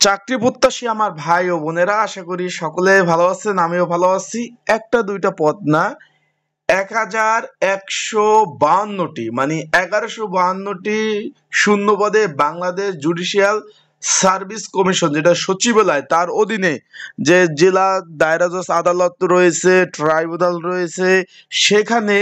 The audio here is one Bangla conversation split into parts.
চাকরি প্রত্যাশী আমার ভাই ও বোনেরা, আশা করি সকলে ভালো আছেন, আমিও ভালো আছি। একটা দুইটা পদ না, 1152টি মানে 1152টি শূন্য পদে বাংলাদেশ জুডিশিয়াল সার্ভিস কমিশন, যেটা সচিবালয়, তার অধীনে যে জেলা দায়রা জজ আদালত রয়েছে, ট্রাইব্যুনাল রয়েছে, সেখানে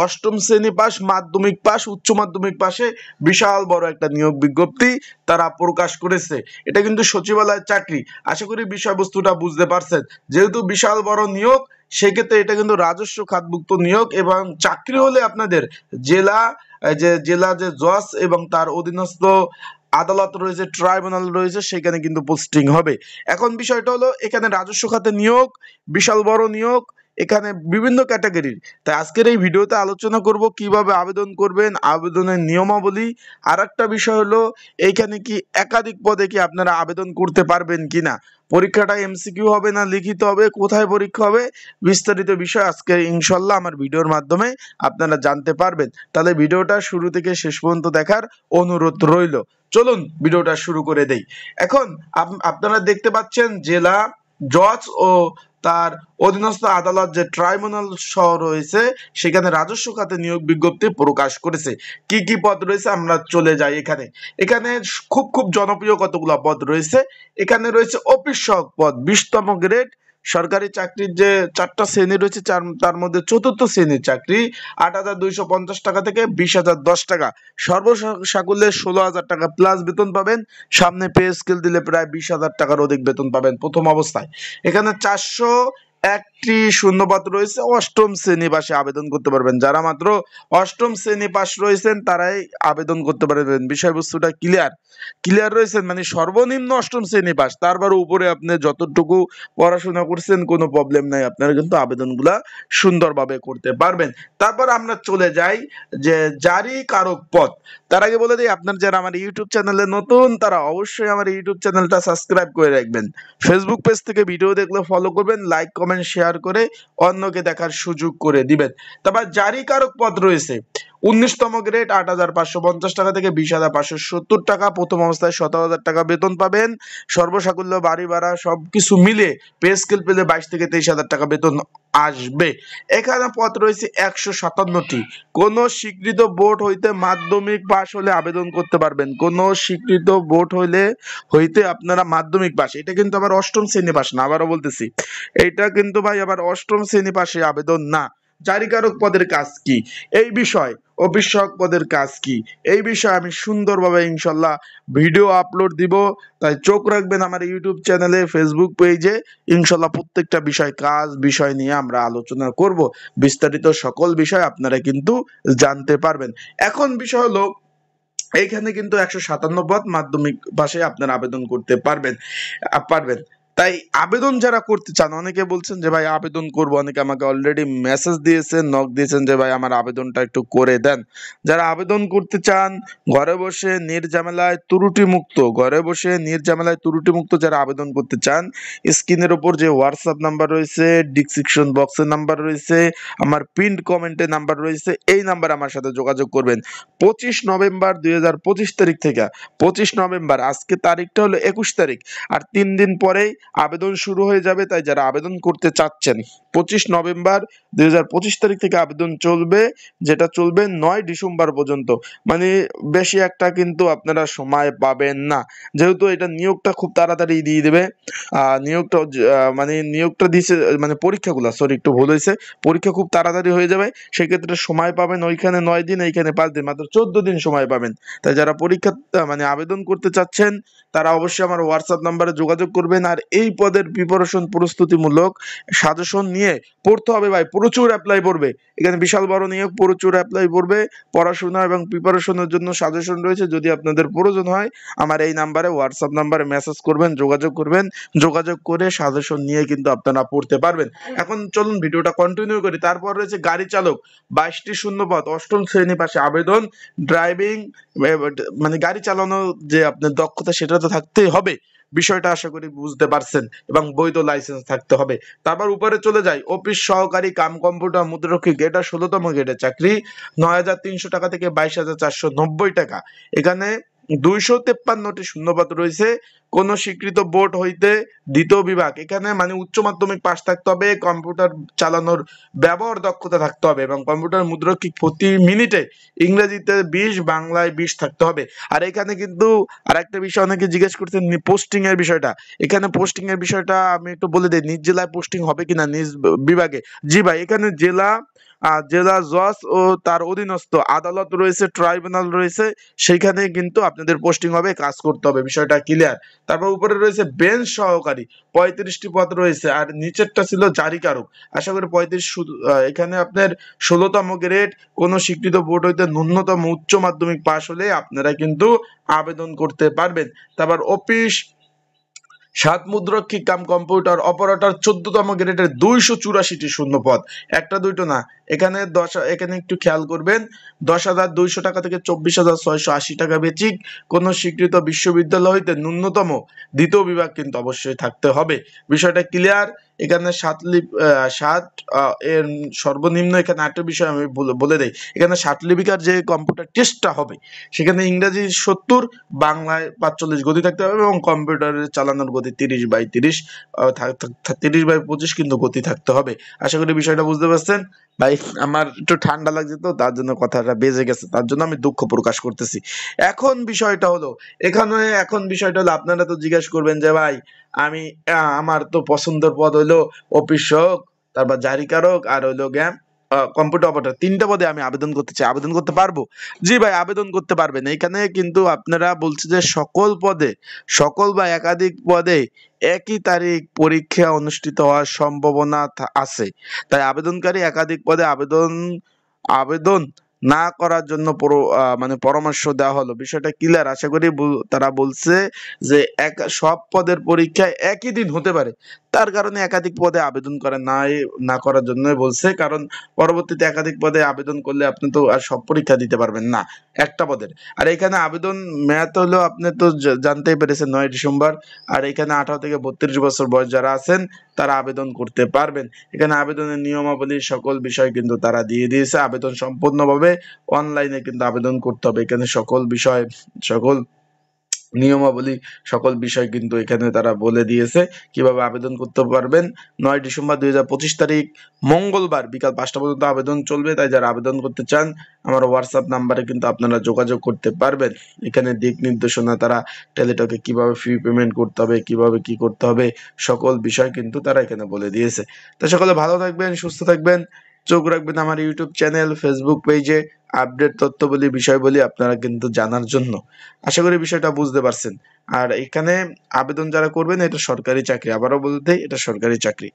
অষ্টম শ্রেণী পাস, মাধ্যমিক পাস, উচ্চ মাধ্যমিক পাশে বিশাল বড় একটা নিয়োগ বিজ্ঞপ্তি তারা প্রকাশ করেছে। এটা কিন্তু সচিবালয়ের চাকরি। আশা করি বিষয়বস্তুটা বুঝতে পারছেন। যেহেতু বিশাল বড় নিয়োগ, সেক্ষেত্রে এটা কিন্তু রাজস্ব খাতভুক্ত নিয়োগ, এবং চাকরি হলে আপনাদের জেলা যে জজ এবং তার অধীনস্থ আদালত রয়েছে, ট্রাইব্যুনাল রয়েছে, সেখানে কিন্তু পোস্টিং হবে। এখন বিষয়টা হলো, এখানে রাজস্ব খাতে নিয়োগ, বিশাল বড় নিয়োগ, এখানে বিভিন্ন ক্যাটাগরির। তাই আজকের এই ভিডিওতে আলোচনা করব কিভাবে আবেদন করবেন, আবেদনের নিয়মাবলী। আর একটা বিষয় হলো, এইখানে কি একাধিক পদে কি আপনারা আবেদন করতে পারবেন কিনা, পরীক্ষাটা এমসিকিউ হবে না লিখিত হবে, কোথায় পরীক্ষা হবে, বিস্তারিত বিষয় আজকে ইনশাল্লাহ আমার ভিডিওর মাধ্যমে আপনারা জানতে পারবেন। তাহলে ভিডিওটা শুরু থেকে শেষ পর্যন্ত দেখার অনুরোধ রইল। চলুন ভিডিওটা শুরু করে দেই। এখন আপনারা দেখতে পাচ্ছেন, জেলা জজ ও তার অধীনস্থ আদালত যে ট্রাইব্যুনাল সহ রয়েছে, সেখানে রাজস্ব খাতে নিয়োগ বিজ্ঞপ্তি প্রকাশ করেছে। কি কি পদ রয়েছে আমরা চলে যাই। এখানে এখানে খুব খুব জনপ্রিয় কতগুলো পদ রয়েছে। এখানে রয়েছে অফিস সহায়ক পদ, 20তম গ্রেড সরকারি চাকরির যে 4টা শ্রেণী রয়েছে, তার মধ্যে 4র্থ শ্রেণীর চাকরি 8,250 টাকা থেকে 20,010 টাকা, সর্বসাকুল্যে 16,000 টাকা প্লাস বেতন পাবেন। সামনে পে স্কেল দিলে প্রায় 20,000 টাকার অধিক বেতন পাবেন প্রথম অবস্থায়। এখানে 401টি শূন্যপদ রয়েছে। অষ্টম শ্রেণী পাশে আবেদন করতে পারবেন। যারা মাত্র অষ্টম শ্রেণী পাশ রয়েছেন তারাই আবেদন করতে পারবেন। বিষয়বস্তুটা ক্লিয়ার রয়েছেন, মানে সর্বনিম্ন অষ্টম শ্রেণী পাস, তারপর উপরে আপনি যতটুকু পড়াশোনা করছেন কোনো প্রবলেম নাই, আপনারা কিন্তু আবেদনগুলা সুন্দরভাবে করতে পারবেন। তারপর আমরা চলে যাই যে জারি কারক পদ। তার আগে বলে দিই, আপনার যারা আমার ইউটিউব চ্যানেলে নতুন, তারা অবশ্যই আমার ইউটিউব চ্যানেলটা সাবস্ক্রাইব করে রাখবেন। ফেসবুক পেজ থেকে ভিডিও দেখলে ফলো করবেন, লাইক কমেন্ট শেয়ার করে অন্যকে দেখার সুযোগ করে দিবেন। তারপর জারি কারক পদ রয়েছে 19তম গ্রেড 8,550 টাকা থেকে 20,570 টাকা, প্রথম অবস্থায় 17,000 টাকা বেতন পাবেন। সর্বসাকুল্য বাড়ি ভাড়া সবকিছু মিলে পে স্কেল পেলে 22 থেকে 23,000 টাকা বেতন আসবে। এখানে পদ রয়েছে 157টি। কোন স্বীকৃত বোর্ড হইতে মাধ্যমিক পাস হলে আবেদন করতে পারবেন। কোন স্বীকৃত বোর্ড হইতে আপনারা মাধ্যমিক পাস, এটা কিন্তু আবার অষ্টম শ্রেণী পাস না, আবারও বলতেছি, এটা কিন্তু ভাই আবার অষ্টম শ্রেণী পাশে আবেদন না। জারিকারক পদের কাজ কি, এই বিষয়, অফিস সহায়ক পদের কাজ কি, এই বিষয়ে আমি সুন্দরভাবে ইনশাল্লাহ ভিডিও আপলোড দিব। তাই চোখ রাখবেন আমার ইউটিউব চ্যানেলে, ফেসবুক পেজে। ইনশাল্লাহ প্রত্যেকটা বিষয় নিয়ে আমরা আলোচনা করব। বিস্তারিত সকল বিষয় আপনারা কিন্তু জানতে পারবেন। এখন বিষয় হলো, এইখানে কিন্তু 157 পদ মাধ্যমিক পাশে আপনারা আবেদন করতে পারবেন। তাই আবেদন যারা করতে চান, অনেকে বলছেন যে ভাই আবেদন করব, অনেকে আমাকে অলরেডি মেসেজ দিয়েছেন, নক দিয়েছেন যে ভাই আমার আবেদনটা একটু করে দেন। যারা আবেদন করতে চান ঘরে বসে নির্ঝামেলায় ত্রুটি মুক্ত যারা আবেদন করতে চান, স্ক্রিনের উপর যে হোয়াটসঅ্যাপ নাম্বার রয়েছে, ডিসক্রিপশন বক্সের নাম্বার রয়েছে, আমার পিন্ড কমেন্টের নাম্বার রয়েছে, এই নাম্বারে আমার সাথে যোগাযোগ করবেন। 25 নভেম্বর 2025 তারিখ থেকে 25 নভেম্বর, আজকে তারিখটা হলো 21 তারিখ, আর 3 দিন পরেই আবেদন শুরু হয়ে যাবে। তাই যারা আবেদন করতে চাচ্ছেন, 25 নভেম্বর 2025 তারিখ থেকে আবেদন চলবে, যেটা চলবে 9 ডিসেম্বর পর্যন্ত। মানে বেশি একটা কিন্তু আপনারা সময় পাবেন না, যেহেতু এটা নিয়োগটা খুব তাড়াতাড়ি দিয়ে দেবে। নিয়োগটা দিয়েছে, মানে পরীক্ষাগুলো, সরি একটু ভুল হয়েছে, পরীক্ষা খুব তাড়াতাড়ি হয়ে যাবে। সেক্ষেত্রে সময় পাবেন ওইখানে 9 দিন, এইখানে 5 দিন, মাত্র 14 দিন সময় পাবেন। তাই যারা আবেদন করতে চাচ্ছেন, তারা অবশ্যই আমার হোয়াটসঅ্যাপ নাম্বারে যোগাযোগ করবেন। আর এই পদের প্রিপারেশন, প্রস্তুতিমূলক সাজেশন নিয়ে পড়তে হবে ভাই, প্রচুর অ্যাপ্লাই পড়বে। এখানে বিশাল বড় নিয়োগ, প্রচুর অ্যাপ্লাই পড়বে। পড়াশোনা এবং প্রিপারেশনের জন্য সাজেশন রয়েছে। যদি আপনাদের প্রয়োজন হয়, আমার এই নাম্বারে, হোয়াটসঅ্যাপ নাম্বারে মেসেজ করবেন, যোগাযোগ করে সাজেশন নিয়ে কিন্তু আপনারা পড়তে পারবেন। এখন চলুন ভিডিওটা কন্টিনিউ করি। তারপর রয়েছে গাড়ি চালক, 22টি শূন্যপদ, অষ্টম শ্রেণী পাশে আবেদন। ড্রাইভিং, মানে গাড়ি চালানো যে আপনার দক্ষতা, সেটা তো থাকতেই হবে। বিষয়টা আশা করি বুঝতে পারছেন, এবং বৈধ লাইসেন্স থাকতে হবে। তারপর উপরে চলে যাই, অফিস সহকারী কাম কম্পিউটার মুদ্রাক্ষিক, এটা 16তম গ্রেডের চাকরি, 9,300 টাকা থেকে 22,490 টাকা। এখানে 253টি শূন্যপদ রয়েছে। কোন স্বীকৃত বোর্ড হইতে দ্বিতীয় বিভাগ, এখানে মানে উচ্চ মাধ্যমিক পাস থাকতে হবে, কম্পিউটার চালানোর ব্যবহার দক্ষতা থাকতে হবে এবং কম্পিউটার মুদ্রাক্ষিক প্রতি মিনিটে ইংরেজিতে 20 বাংলায় 20 থাকতে হবে। আর এখানে কিন্তু আরেকটা বিষয় অনেকে জিজ্ঞেস করছেন পোস্টিং এর বিষয়টা। এখানে পোস্টিং এর বিষয়টা আমি একটু বলে দিই, নিজ জেলায় পোস্টিং হবে কিনা নিজ বিভাগে। জি ভাই, এখানে জেলা জজ ও তার অধীনস্থ আদালত রয়েছে, ট্রাইব্যুনাল রয়েছে, সেইখানে কিন্তু আপনাদের পোস্টিং হবে, কাজ করতে হবে, বিষয়টা ক্লিয়ার। তারপর উপরে রয়েছে বেঞ্চ সহকারী, 35টি পদ রয়েছে, আর নিচেরটা ছিল জারিকারক। আশা করি 35 এখানে আপনার 16তম গ্রেড কোন স্বীকৃত বোর্ড হইতে ন্যূনতম উচ্চ মাধ্যমিক পাশ হলে আপনারা কিন্তু আবেদন করতে পারবেন। তারপর অফিস 7 মুদ্রাক্ষিক কাম কম্পিউটার অপারেটর 14তম গ্রেডের 284টি শূন্য পদ, একটা দুইটো না, এখানে এখানে একটু খেয়াল করবেন, 10,200 টাকা থেকে 24,680 টাকা বেচিক। কোন স্বীকৃত বিশ্ববিদ্যালয় হইতে ন্যূনতম দ্বিতীয় বিভাগ কিন্তু অবশ্যই থাকতে হবে, বিষয়টা ক্লিয়ার। এখানে 7 এর সর্বনিম্ন এখানে একটা বিষয় আমি বলে দেই, এখানে 7 লিপিকার যে কম্পিউটার টেস্টটা হবে সেখানে ইংরেজি 70, বাংলায় 45 গতি থাকতে হবে এবং কম্পিউটারের চালানোর গতি 30/30, 30/25 কিন্তু গতি থাকতে হবে। আশা করি বিষয়টা বুঝতে পারছেন ভাই। আমার একটু ঠান্ডা লাগছে তো, তার জন্য কথাটা বেজে গেছে, তার জন্য আমি দুঃখ প্রকাশ করতেছি। এখন বিষয়টা হলো আপনারা তো জিজ্ঞেস করবেন যে ভাই আমি আমার তো পছন্দের পদ হইলো অফিস সহক, তারপর জারিকারক আর হইলো জ্ঞান কম্পিউটার অপারেটর, 3টা পদে আমি আবেদন করতে চাই, আবেদন করতে পারবো? জি ভাই, আবেদন করতে পারবেন। এখানে কিন্তু আপনারা বলছে যে সকল বা একাধিক পদে একই তারিখ পরীক্ষা অনুষ্ঠিত হওয়ার সম্ভাবনা আছে, তাই আবেদনকারী একাধিক পদে আবেদন না করার জন্য মানে পরামর্শ দেওয়া হলো, বিষয়টা ক্লিয়ার। আশা করি তারা বলছে যে সব পদের পরীক্ষায় একই দিন হতে পারে, তার কারণে একাধিক পদে আবেদন না করার জন্যই বলছে, কারণ পরবর্তীতে একাধিক পদে আবেদন করলে আপনি তো আর সব পরীক্ষা দিতে পারবেন না একটা পদের। আর এখানে আবেদন মেয়াদ হলো আপনি তো জানতেই পেরেছেন 9 ডিসেম্বর। আর এখানে 18 থেকে 32 বছর বয়স যারা আছেন তারা আবেদন করতে পারবেন। এখানে আবেদনের নিয়মাবলী সকল বিষয় কিন্তু তারা দিয়ে দিয়েছে, আবেদন সম্পূর্ণভাবে অনলাইনে কিন্তু আবেদন করতে হবে। এখানে সকল নিয়মাবলী সকল বিষয় কিন্তু এখানে তারা বলে দিয়েছে কিভাবে আবেদন করতে পারবেন। 9 ডিসেম্বর 2025 তারিখ মঙ্গলবার বিকাল 5টা পর্যন্ত আবেদন চলবে, তাই যারা আবেদন করতে চান আমার হোয়াটসঅ্যাপ নাম্বারে কিন্তু আপনারা যোগাযোগ করতে পারবেন। এখানে দিক নির্দেশনা তারা টেলিটকে কিভাবে ফি পেমেন্ট করতে হবে, কিভাবে কি করতে হবে, সকল বিষয় কিন্তু তারা এখানে বলে দিয়েছে। তো সকলে ভালো থাকবেন, সুস্থ থাকবেন, চোখ রাখবেন আমার ইউটিউব চ্যানেল, ফেসবুক পেজে আপডেট তথ্যবলী বিষয়বলী আপনারা কিন্তু জানার জন্য। আশা করি বিষয়টা বুঝতে পারছেন। আর এখানে আবেদন যারা করবেন এটা সরকারি চাকরি, আবারও বলতে এটা সরকারি চাকরি।